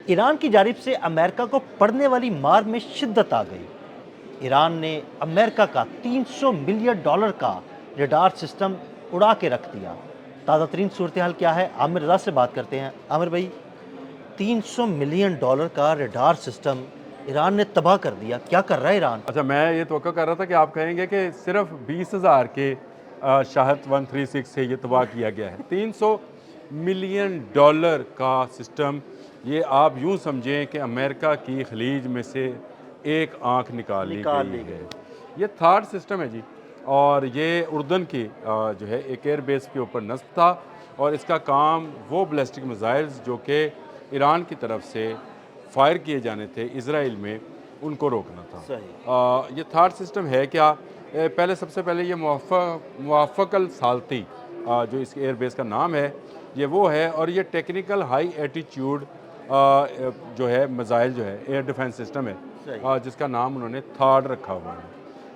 ایران کی جانب سے امریکہ کو پڑنے والی مار میں شدت آ گئی۔ ایران نے امریکہ کا $300 ملین کا ریڈار سسٹم اڑا کے رکھ دیا۔ تازہ ترین صورتحال کیا ہے، عامر رضا سے بات کرتے ہیں۔ عامر بھائی، $300 ملین کا ریڈار سسٹم ایران نے تباہ کر دیا، کیا کر رہا ہے ایران؟ اچھا، میں یہ توقع کر رہا تھا کہ آپ کہیں گے کہ صرف 20,000 کے شاہد 136 سے یہ تباہ کیا گیا ہے۔ $300 ملین کا سسٹم، یہ آپ یوں سمجھیں کہ امریکہ کی خلیج میں سے ایک آنکھ نکال لی گئی ہے۔ یہ تھرڈ سسٹم ہے جی، اور یہ اردن کی جو ہے ایک ایئر بیس کے اوپر نصب تھا، اور اس کا کام وہ بیلسٹک میزائلز جو کہ ایران کی طرف سے فائر کیے جانے تھے اسرائیل میں، ان کو روکنا تھا۔ یہ تھرڈ سسٹم ہے کیا؟ سب سے پہلے یہ موافق الثالثی جو اس ایئر بیس کا نام ہے، یہ وہ ہے، اور یہ ٹیکنیکل ہائی ایٹیچیوڈ جو ہے میزائل جو ہے ایئر ڈیفنس سسٹم ہے، جس کا نام انہوں نے تھرڈ رکھا ہوا ہے۔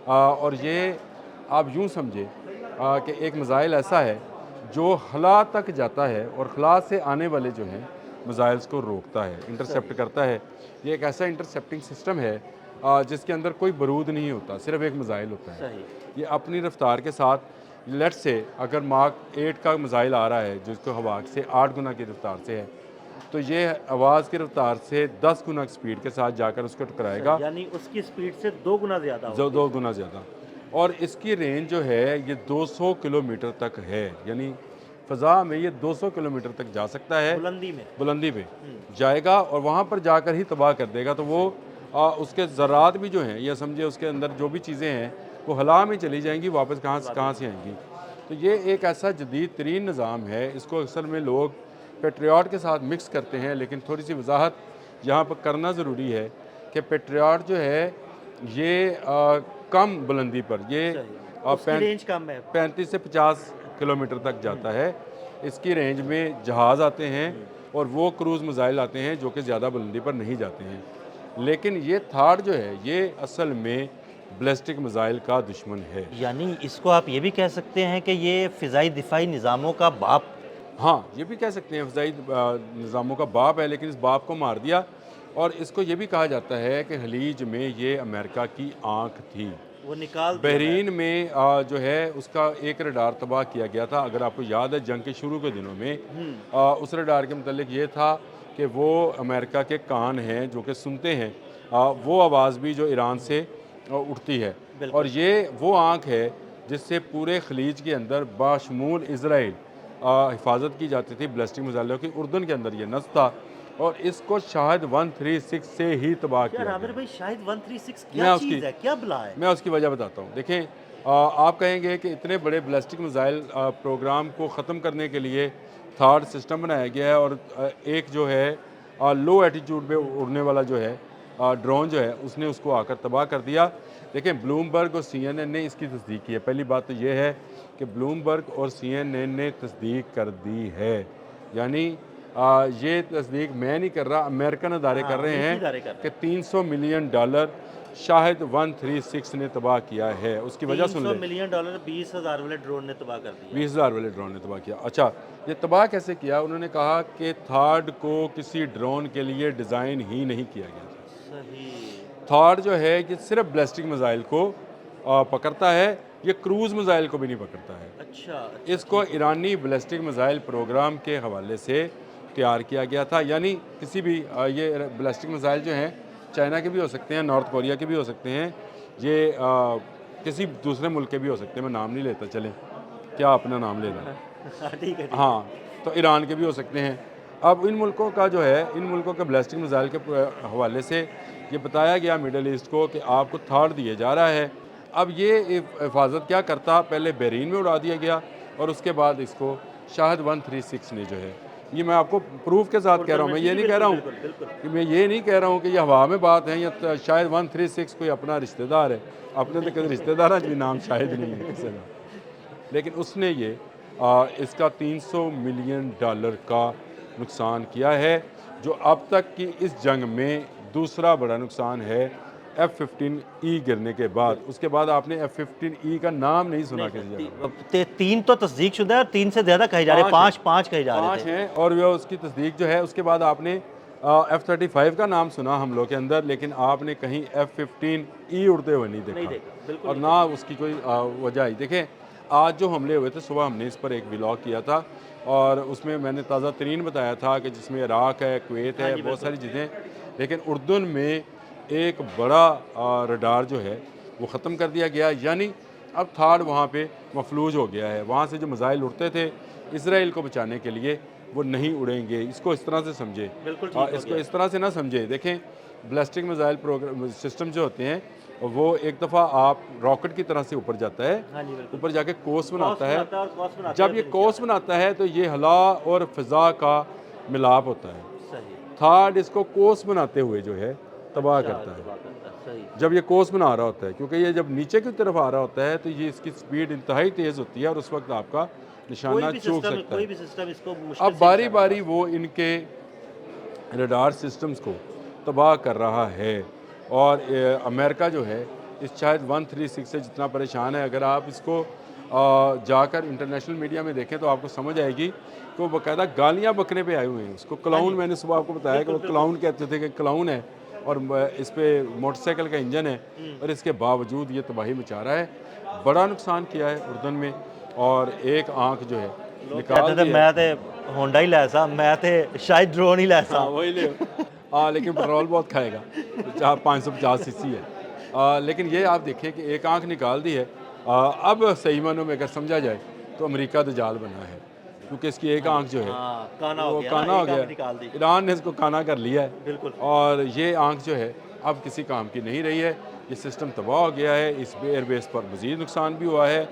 اور یہ آپ یوں سمجھے کہ ایک میزائل ایسا ہے جو خلا تک جاتا ہے اور خلا سے آنے والے جو ہیں میزائلز کو روکتا ہے، انٹرسیپٹ کرتا ہے۔ یہ ایک ایسا انٹرسیپٹنگ سسٹم ہے جس کے اندر کوئی بارود نہیں ہوتا، صرف ایک میزائل ہوتا ہے۔ یہ اپنی رفتار کے ساتھ، لیٹ سے اگر ماک 8 کا میزائل آ رہا ہے جس کو ہوا سے 8 گنا کی رفتار سے ہے، تو یہ آواز کی رفتار سے 10 گنا سپیڈ کے ساتھ جا کر اس کو ٹکرائے گا، یعنی اس کی سپیڈ سے 2 گنا زیادہ ہوگی۔ 2 گنا زیادہ، اور اس کی رینج جو ہے یہ 200 کلومیٹر تک ہے، یعنی فضا میں یہ 200 کلومیٹر تک جا سکتا ہے، بلندی پہ جائے گا، اور وہاں پر جا کر ہی تباہ کر دے گا۔ تو وہ اس کے ذرات بھی جو ہیں، یہ سمجھے اس کے اندر جو بھی چیزیں ہیں وہ خلا میں چلی جائیں گی، واپس کہاں سے آئیں گی۔ تو یہ ایک ایسا جدید ترین نظام ہے، اس کو اکثر میں لوگ پیٹریاٹ کے ساتھ مکس کرتے ہیں، لیکن تھوڑی سی وضاحت یہاں پر کرنا ضروری ہے کہ پیٹریاٹ جو ہے یہ کم بلندی پر، یہ 35 سے 50 کلومیٹر تک جاتا ہے۔ اس کی رینج میں جہاز آتے ہیں اور وہ کروز میزائل آتے ہیں جو کہ زیادہ بلندی پر نہیں جاتے ہیں، لیکن یہ تھرڈ جو ہے یہ اصل میں بیلسٹک میزائل کا دشمن ہے۔ یعنی اس کو آپ یہ بھی کہہ سکتے ہیں کہ یہ فضائی دفاعی نظاموں کا باپ؟ ہاں، یہ بھی کہہ سکتے ہیں فضائی نظاموں کا باپ ہے، لیکن اس باپ کو مار دیا، اور اس کو یہ بھی کہا جاتا ہے کہ خلیج میں یہ امریکہ کی آنکھ تھی۔ وہ نکال بحرین میں جو ہے اس کا ایک ریڈار تباہ کیا گیا تھا، اگر آپ کو یاد ہے جنگ کے شروع کے دنوں میں اس ریڈار کے متعلق یہ تھا کہ وہ امریکہ کے کان ہیں جو کہ سنتے ہیں وہ آواز بھی جو ایران سے اٹھتی ہے، اور یہ وہ آنکھ ہے جس سے پورے خلیج کے اندر باشمول اسرائیل حفاظت کی جاتی تھی بیلسٹک میزائلوں کی۔ اردن کے اندر یہ نصب تھا، اور اس کو شاہد 136 سے ہی تباہ کیا گیا۔ عامر بھائی، شاہد 136 کیا چیز ہے، کیا بلا ہے؟ میں اس کی وجہ بتاتا ہوں۔ دیکھیں، آپ کہیں گے کہ اتنے بڑے بیلسٹک میزائل پروگرام کو ختم کرنے کے لیے تھرڈ سسٹم بنایا گیا ہے، اور ایک جو ہے لو ایٹیچیوڈ پہ اڑنے والا جو ہے ڈرون جو ہے اس نے اس کو آ کر تباہ کر دیا۔ دیکھیں، بلومبرگ اور CNN نے اس کی تصدیق کی ہے۔ پہلی بات تو یہ ہے کہ بلومبرگ اور CNN نے تصدیق کر دی ہے، یعنی یہ تصدیق میں نہیں کر رہا، امریکن ادارے کر رہے ہیں کہ $300 ملین شاہد 136 نے تباہ کیا ہے۔ اس کی وجہ سن لیں، $300 ملین 20,000 والے ڈرون نے تباہ کر دیا۔ 20,000 والے ڈرون نے تباہ کیا۔ اچھا، یہ تباہ کیسے کیا؟ انہوں نے کہا کہ تھرڈ کو کسی ڈرون کے لیے ڈیزائن ہی نہیں کیا گیا تھا۔ تھرڈ جو ہے یہ صرف بیلسٹک میزائل کو پکڑتا ہے، یہ کروز میزائل کو بھی نہیں پکڑتا ہے۔ اچھا، اس کو ایرانی بیلسٹک میزائل پروگرام کے حوالے سے تیار کیا گیا تھا، یعنی کسی بھی یہ بیلسٹک میزائل جو ہیں چائنا کے بھی ہو سکتے ہیں، نارتھ کوریا کے بھی ہو سکتے ہیں، یہ کسی دوسرے ملک کے بھی ہو سکتے ہیں، میں نام نہیں لیتا، چلیں کیا اپنا نام لینا ہے، ہاں، تو ایران کے بھی ہو سکتے ہیں۔ اب ان ملکوں کا جو ہے، ان ملکوں کے بیلسٹک میزائل کے حوالے سے یہ بتایا گیا مڈل ایسٹ کو کہ آپ کو تھرڈ دیا جا رہا ہے۔ اب یہ حفاظت کیا کرتا؟ پہلے بحرین میں اڑا دیا گیا، اور اس کے بعد اس کو شاہد 136 نے جو ہے، یہ میں آپ کو پروف کے ساتھ کہہ رہا ہوں، میں یہ نہیں کہہ رہا ہوں کہ یہ ہوا میں بات ہے، یا شاید 136 کوئی اپنا رشتہ دار ہے، اپنے تو کسی رشتہ دار بھی نام شاہد نہیں ہے کسی کا، لیکن اس نے یہ اس کا $300 ملین کا نقصان کیا ہے، جو اب تک کی اس جنگ میں دوسرا بڑا نقصان ہے F-15E گرنے کے بعد۔ اس کے بعد آپ نے F-15E کا نام نہیں سنا کسی جگہ۔ 3 تو تصدیق شدہ ہے، اور 3 سے زیادہ کہے جا رہے ہیں، 5 کہے جا رہے ہیں، 5 ہیں، اور وہ اس کی تصدیق جو ہے اس کے بعد آپ نے F-35 کا نام سنا ہم لوگ کے اندر، لیکن آپ نے کہیں F-15E اڑتے ہوئے نہیں دیکھا، اور نہ اس کی کوئی وجہ آئی۔ دیکھیں آج جو حملے ہوئے تھے، صبح ہم نے اس پر ایک ولاگ کیا تھا، اور اس میں نے تازہ ترین بتایا تھا کہ جس میں عراق ہے، کویت ہے، بہت ساری چیزیں، لیکن اردن میں ایک بڑا ریڈار جو ہے وہ ختم کر دیا گیا، یعنی اب تھاڈ وہاں پہ مفلوج ہو گیا ہے۔ وہاں سے جو میزائل اڑتے تھے اسرائیل کو بچانے کے لیے، وہ نہیں اڑیں گے۔ اس کو اس طرح سے سمجھے، اس کو اس طرح سے نہ سمجھے۔ دیکھیں بیلسٹک میزائل سسٹم جو ہوتے ہیں، وہ ایک دفعہ آپ راکٹ کی طرح سے اوپر جاتا ہے، اوپر جا کے کوس بناتا ہے۔ جب یہ کوس بناتا ہے تو یہ ہوا اور فضا کا ملاپ ہوتا ہے۔ تھاڈ اس کو کوس بناتے ہوئے جو ہے تباہ کرتا ہے، جب یہ کوس بنا رہا ہوتا ہے، کیونکہ یہ جب نیچے کی طرف آ رہا ہوتا ہے تو یہ اس کی سپیڈ انتہائی تیز ہوتی ہے، اور اس وقت آپ کا نشانہ چوک سکتا ہے۔ اب باری باری وہ ان کے ریڈار سسٹمز کو تباہ کر رہا ہے، اور امریکہ جو ہے اس شاید 136 سے جتنا پریشان ہے۔ اگر آپ اس کو جا کر انٹرنیشنل میڈیا میں دیکھیں تو آپ کو سمجھ آئے گی کہ وہ باقاعدہ گالیاں بکنے پہ آئے ہوئے ہیں۔ اس کو کلاؤن، میں نے صبح آپ کو بتایا کہ وہ کلاؤن کہتے تھے، کہ کلاؤن ہے، اور اس پہ موٹر سائیکل کا انجن ہے، اور اس کے باوجود یہ تباہی مچا رہا ہے۔ بڑا نقصان کیا ہے اردن میں، اور ایک آنکھ جو ہے نکال دی ہے۔ میں تے ہونڈا ہی لے سا، میں تے شاید ڈرون ہی لے سا، وہی لے، لیکن پیٹرول بہت کھائے گا، 550 cc ہے۔ لیکن یہ آپ دیکھیں کہ ایک آنکھ نکال دی ہے۔ اب صحیح معنوں میں اگر سمجھا جائے تو امریکہ دجال بنا ہے، کیونکہ اس کی ایک آنکھ جو ہے وہ کانا ہو گیا۔ ایران نے اس کو کانا کر لیا ہے، اور یہ آنکھ جو ہے اب کسی کام کی نہیں رہی ہے۔ یہ سسٹم تباہ ہو گیا ہے۔ اس ایئر بیس پر مزید نقصان بھی ہوا ہے،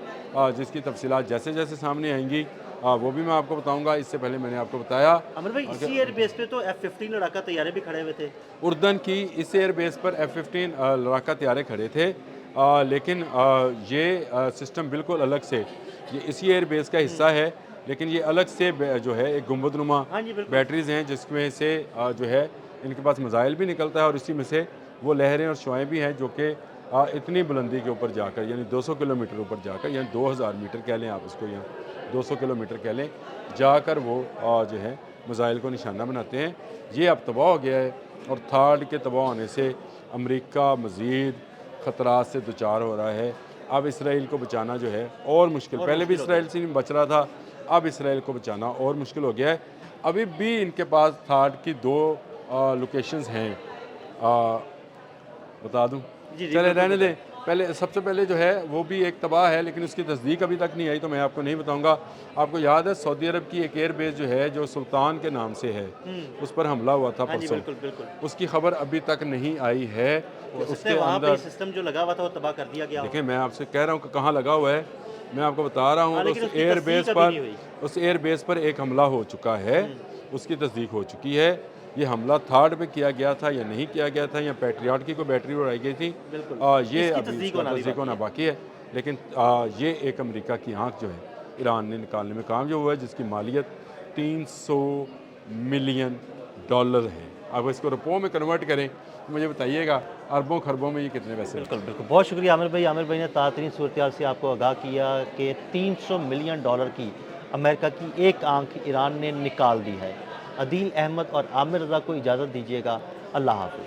جس کی تفصیلات جیسے جیسے سامنے آئیں گی وہ بھی میں آپ کو بتاؤں گا۔ اس سے پہلے میں نے آپ کو بتایا عامر بھائی اسی ایئر بیس پہ تو F-15 لڑاکا طیارے بھی کھڑے ہوئے تھے۔ اردن کی اس ایئر بیس پر F-15 لڑاکا طیارے کھڑے تھے، لیکن یہ سسٹم بالکل الگ سے، یہ اسی ایئر بیس کا حصہ ہے، لیکن یہ الگ سے جو ہے ایک گنبد نما بیٹریز ہیں، جس میں سے جو ہے ان کے پاس میزائل بھی نکلتا ہے، اور اسی میں سے وہ لہریں اور شعاعیں بھی ہیں جو کہ اتنی بلندی کے اوپر جا کر، یعنی 200 کلومیٹر اوپر جا کر، یعنی 2000 میٹر کہہ لیں آپ اس کو، یا 200 کلومیٹر کہہ لیں، جا کر وہ جو ہے میزائل کو نشانہ بناتے ہیں۔ یہ اب تباہ ہو گیا ہے، اور تھاڈ کے تباہ ہونے سے امریکہ مزید خطرات سے دوچار ہو رہا ہے۔ اب اسرائیل کو بچانا جو ہے اور مشکل، پہلے بھی اسرائیل سے نہیں بچ رہا تھا، اب اسرائیل کو بچانا اور مشکل ہو گیا ہے۔ ابھی بھی ان کے پاس تھاڈ کی 2 لوکیشنز ہیں، بتا دوں؟ چلے رہنے دیں۔ پہلے سب سے پہلے جو ہے وہ بھی ایک تباہ ہے، لیکن اس کی تصدیق ابھی تک نہیں آئی، تو میں آپ کو نہیں بتاؤں گا۔ آپ کو یاد ہے سعودی عرب کی ایک ایئر بیس جو ہے، جو سلطان کے نام سے ہے، اس پر حملہ ہوا تھا پرسوں، اس کی خبر ابھی تک نہیں آئی ہے کہ اس کے اندر سسٹم جو لگا ہوا تھا وہ تباہ کر دیا گیا۔ دیکھیں میں آپ سے کہہ رہا ہوں کہ کہاں لگا ہوا ہے، میں آپ کو بتا رہا ہوں، اس ایئر بیس پر ایک حملہ ہو چکا ہے، اس کی تصدیق ہو چکی ہے۔ یہ حملہ تھاڈ پہ کیا گیا تھا یا نہیں کیا گیا تھا، یا پیٹریاٹ کی کوئی بیٹری اڑائی گئی تھی، یہ ابھی تصدیق ہونا باقی ہے۔ لیکن یہ ایک امریکہ کی آنکھ جو ہے ایران نے نکالنے میں کامیاب ہوا ہے، جس کی مالیت $300 ملین ہے۔ اب اس کو روپوں میں کنورٹ کریں تو مجھے بتائیے گا اربوں خربوں میں یہ کتنے پیسے؟ بالکل بہت شکریہ عامر بھائی۔ عامر بھائی نے تازہ ترین صورتحال سے آپ کو آگاہ کیا کہ $300 ملین کی امریکہ کی ایک آنکھ ایران نے نکال دی ہے۔ عدیل احمد اور عامر رضا کو اجازت دیجیے گا، اللہ حافظ۔